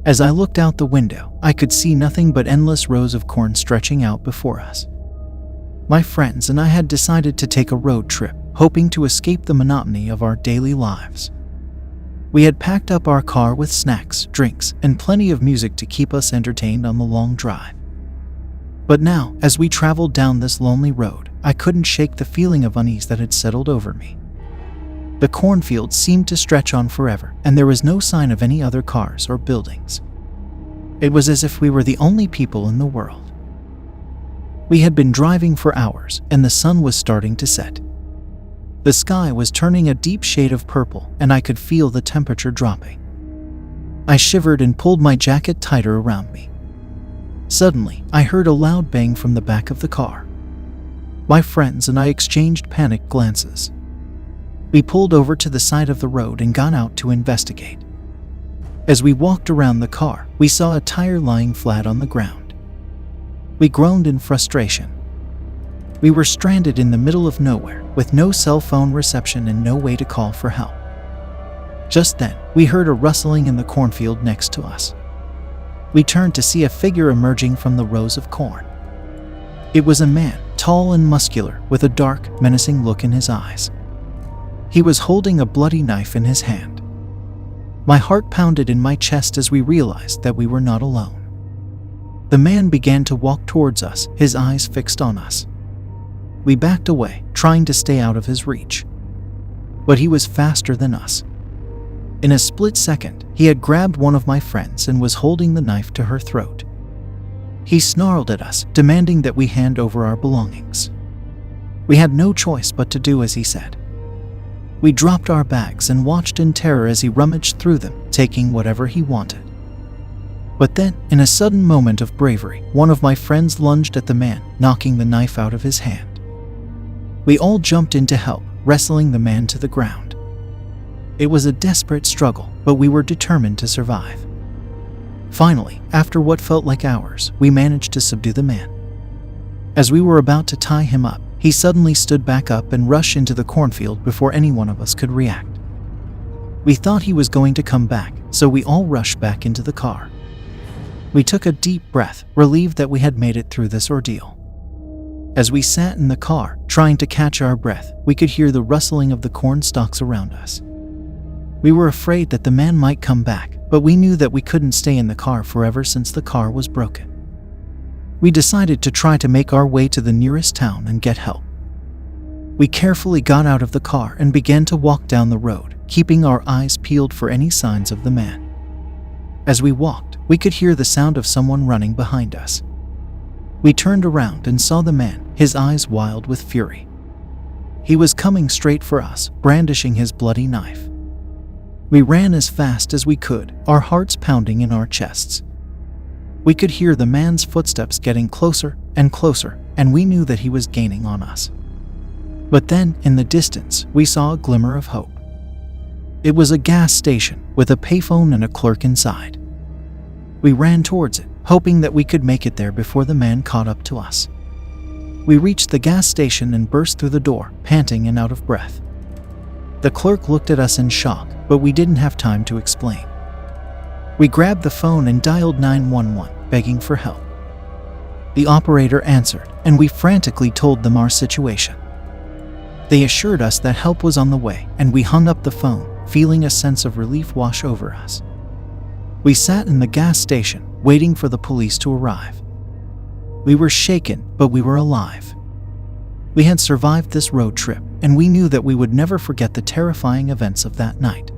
As I looked out the window, I could see nothing but endless rows of corn stretching out before us. My friends and I had decided to take a road trip, hoping to escape the monotony of our daily lives. We had packed up our car with snacks, drinks, and plenty of music to keep us entertained on the long drive. But now, as we traveled down this lonely road, I couldn't shake the feeling of unease that had settled over me. The cornfields seemed to stretch on forever, and there was no sign of any other cars or buildings. It was as if we were the only people in the world. We had been driving for hours, and the sun was starting to set. The sky was turning a deep shade of purple, and I could feel the temperature dropping. I shivered and pulled my jacket tighter around me. Suddenly, I heard a loud bang from the back of the car. My friends and I exchanged panicked glances. We pulled over to the side of the road and got out to investigate. As we walked around the car, we saw a tire lying flat on the ground. We groaned in frustration. We were stranded in the middle of nowhere, with no cell phone reception and no way to call for help. Just then, we heard a rustling in the cornfield next to us. We turned to see a figure emerging from the rows of corn. It was a man, tall and muscular, with a dark, menacing look in his eyes. He was holding a bloody knife in his hand. My heart pounded in my chest as we realized that we were not alone. The man began to walk towards us, his eyes fixed on us. We backed away, trying to stay out of his reach. But he was faster than us. In a split second, he had grabbed one of my friends and was holding the knife to her throat. He snarled at us, demanding that we hand over our belongings. We had no choice but to do as he said. We dropped our bags and watched in terror as he rummaged through them, taking whatever he wanted. But then, in a sudden moment of bravery, one of my friends lunged at the man, knocking the knife out of his hand. We all jumped in to help, wrestling the man to the ground. It was a desperate struggle, but we were determined to survive. Finally, after what felt like hours, we managed to subdue the man. As we were about to tie him up, he suddenly stood back up and rushed into the cornfield before any one of us could react. We thought he was going to come back, so we all rushed back into the car. We took a deep breath, relieved that we had made it through this ordeal. As we sat in the car, trying to catch our breath, we could hear the rustling of the corn stalks around us. We were afraid that the man might come back, but we knew that we couldn't stay in the car forever since the car was broken. We decided to try to make our way to the nearest town and get help. We carefully got out of the car and began to walk down the road, keeping our eyes peeled for any signs of the man. As we walked, we could hear the sound of someone running behind us. We turned around and saw the man, his eyes wild with fury. He was coming straight for us, brandishing his bloody knife. We ran as fast as we could, our hearts pounding in our chests. We could hear the man's footsteps getting closer and closer, and we knew that he was gaining on us. But then, in the distance, we saw a glimmer of hope. It was a gas station, with a payphone and a clerk inside. We ran towards it, hoping that we could make it there before the man caught up to us. We reached the gas station and burst through the door, panting and out of breath. The clerk looked at us in shock, but we didn't have time to explain. We grabbed the phone and dialed 911, begging for help. The operator answered, and we frantically told them our situation. They assured us that help was on the way, and we hung up the phone, feeling a sense of relief wash over us. We sat in the gas station, waiting for the police to arrive. We were shaken, but we were alive. We had survived this road trip, and we knew that we would never forget the terrifying events of that night.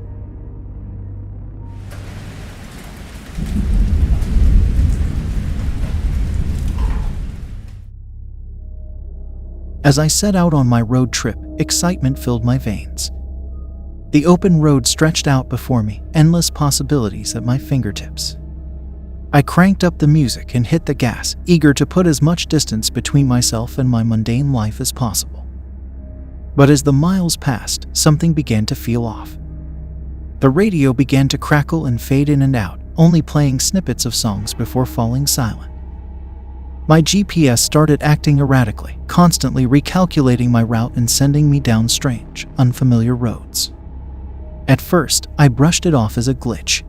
As I set out on my road trip, excitement filled my veins. The open road stretched out before me, endless possibilities at my fingertips. I cranked up the music and hit the gas, eager to put as much distance between myself and my mundane life as possible. But as the miles passed, something began to feel off. The radio began to crackle and fade in and out, only playing snippets of songs before falling silent. My GPS started acting erratically, constantly recalculating my route and sending me down strange, unfamiliar roads. At first, I brushed it off as a glitch.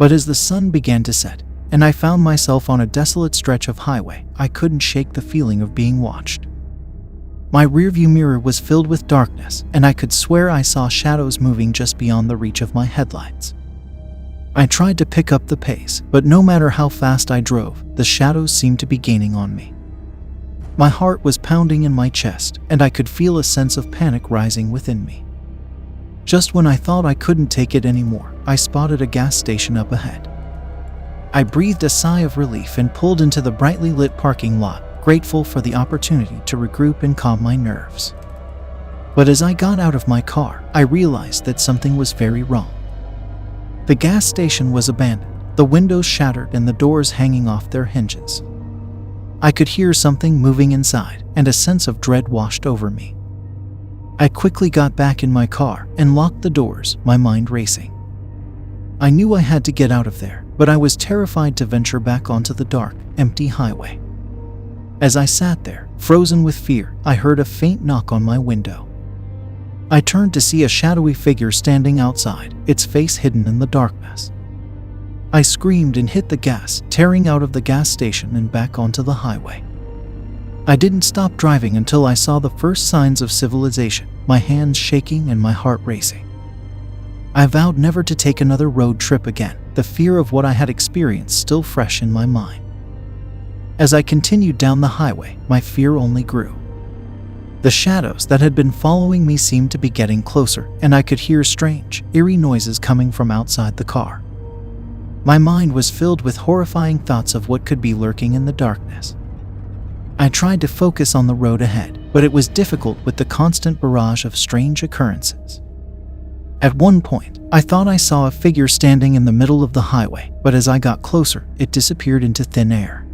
But as the sun began to set, and I found myself on a desolate stretch of highway, I couldn't shake the feeling of being watched. My rearview mirror was filled with darkness, and I could swear I saw shadows moving just beyond the reach of my headlights. I tried to pick up the pace, but no matter how fast I drove, the shadows seemed to be gaining on me. My heart was pounding in my chest, and I could feel a sense of panic rising within me. Just when I thought I couldn't take it anymore, I spotted a gas station up ahead. I breathed a sigh of relief and pulled into the brightly lit parking lot, grateful for the opportunity to regroup and calm my nerves. But as I got out of my car, I realized that something was very wrong. The gas station was abandoned, the windows shattered and the doors hanging off their hinges. I could hear something moving inside, and a sense of dread washed over me. I quickly got back in my car and locked the doors, my mind racing. I knew I had to get out of there, but I was terrified to venture back onto the dark, empty highway. As I sat there, frozen with fear, I heard a faint knock on my window. I turned to see a shadowy figure standing outside, its face hidden in the darkness. I screamed and hit the gas, tearing out of the gas station and back onto the highway. I didn't stop driving until I saw the first signs of civilization, my hands shaking and my heart racing. I vowed never to take another road trip again, the fear of what I had experienced still fresh in my mind. As I continued down the highway, my fear only grew. The shadows that had been following me seemed to be getting closer, and I could hear strange, eerie noises coming from outside the car. My mind was filled with horrifying thoughts of what could be lurking in the darkness. I tried to focus on the road ahead, but it was difficult with the constant barrage of strange occurrences. At one point, I thought I saw a figure standing in the middle of the highway, but as I got closer, it disappeared into thin air.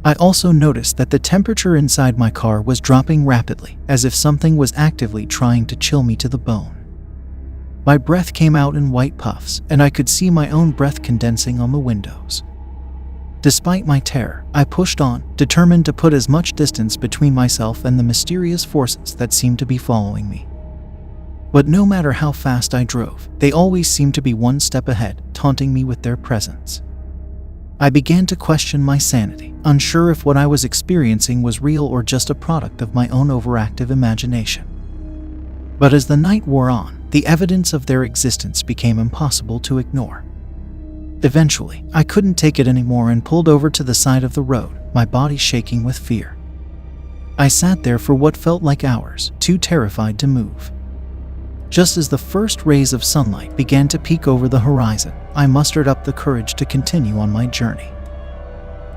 I also noticed that the temperature inside my car was dropping rapidly, as if something was actively trying to chill me to the bone. My breath came out in white puffs, and I could see my own breath condensing on the windows. Despite my terror, I pushed on, determined to put as much distance between myself and the mysterious forces that seemed to be following me. But no matter how fast I drove, they always seemed to be one step ahead, taunting me with their presence. I began to question my sanity, unsure if what I was experiencing was real or just a product of my own overactive imagination. But as the night wore on, the evidence of their existence became impossible to ignore. Eventually, I couldn't take it anymore and pulled over to the side of the road, my body shaking with fear. I sat there for what felt like hours, too terrified to move. Just as the first rays of sunlight began to peek over the horizon, I mustered up the courage to continue on my journey.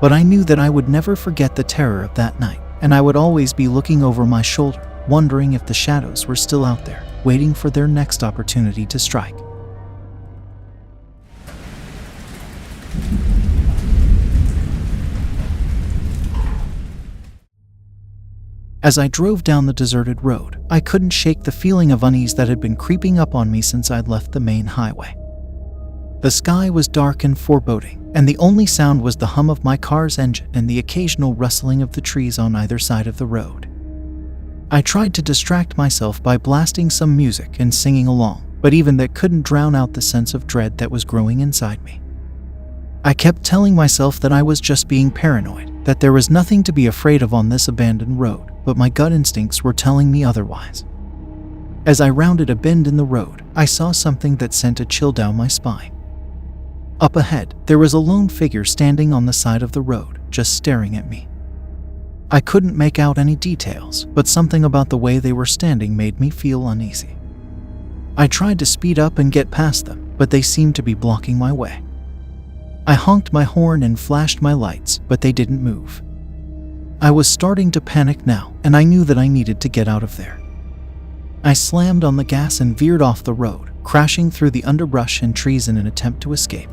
But I knew that I would never forget the terror of that night, and I would always be looking over my shoulder, wondering if the shadows were still out there, waiting for their next opportunity to strike. As I drove down the deserted road, I couldn't shake the feeling of unease that had been creeping up on me since I'd left the main highway. The sky was dark and foreboding, and the only sound was the hum of my car's engine and the occasional rustling of the trees on either side of the road. I tried to distract myself by blasting some music and singing along, but even that couldn't drown out the sense of dread that was growing inside me. I kept telling myself that I was just being paranoid, that there was nothing to be afraid of on this abandoned road, but my gut instincts were telling me otherwise. As I rounded a bend in the road, I saw something that sent a chill down my spine. Up ahead, there was a lone figure standing on the side of the road, just staring at me. I couldn't make out any details, but something about the way they were standing made me feel uneasy. I tried to speed up and get past them, but they seemed to be blocking my way. I honked my horn and flashed my lights, but they didn't move. I was starting to panic now, and I knew that I needed to get out of there. I slammed on the gas and veered off the road, crashing through the underbrush and trees in an attempt to escape.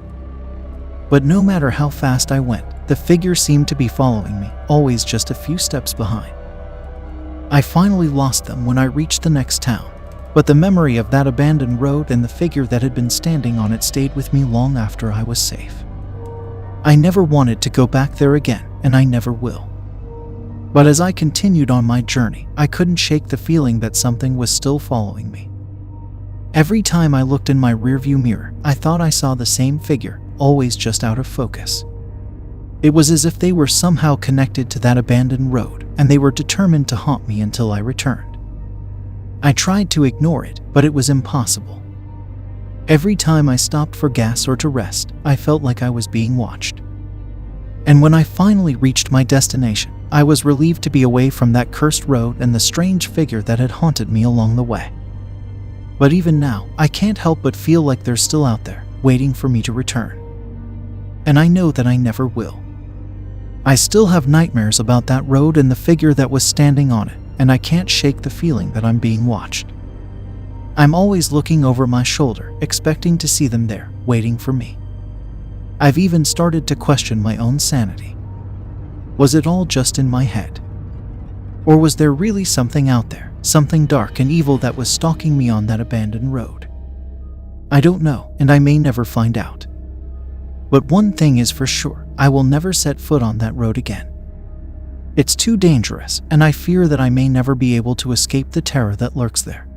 But no matter how fast I went, the figure seemed to be following me, always just a few steps behind. I finally lost them when I reached the next town, but the memory of that abandoned road and the figure that had been standing on it stayed with me long after I was safe. I never wanted to go back there again, and I never will. But as I continued on my journey, I couldn't shake the feeling that something was still following me. Every time I looked in my rearview mirror, I thought I saw the same figure, always just out of focus. It was as if they were somehow connected to that abandoned road, and they were determined to haunt me until I returned. I tried to ignore it, but it was impossible. Every time I stopped for gas or to rest, I felt like I was being watched. And when I finally reached my destination, I was relieved to be away from that cursed road and the strange figure that had haunted me along the way. But even now, I can't help but feel like they're still out there, waiting for me to return. And I know that I never will. I still have nightmares about that road and the figure that was standing on it, and I can't shake the feeling that I'm being watched. I'm always looking over my shoulder, expecting to see them there, waiting for me. I've even started to question my own sanity. Was it all just in my head? Or was there really something out there, something dark and evil that was stalking me on that abandoned road? I don't know, and I may never find out. But one thing is for sure, I will never set foot on that road again. It's too dangerous, and I fear that I may never be able to escape the terror that lurks there.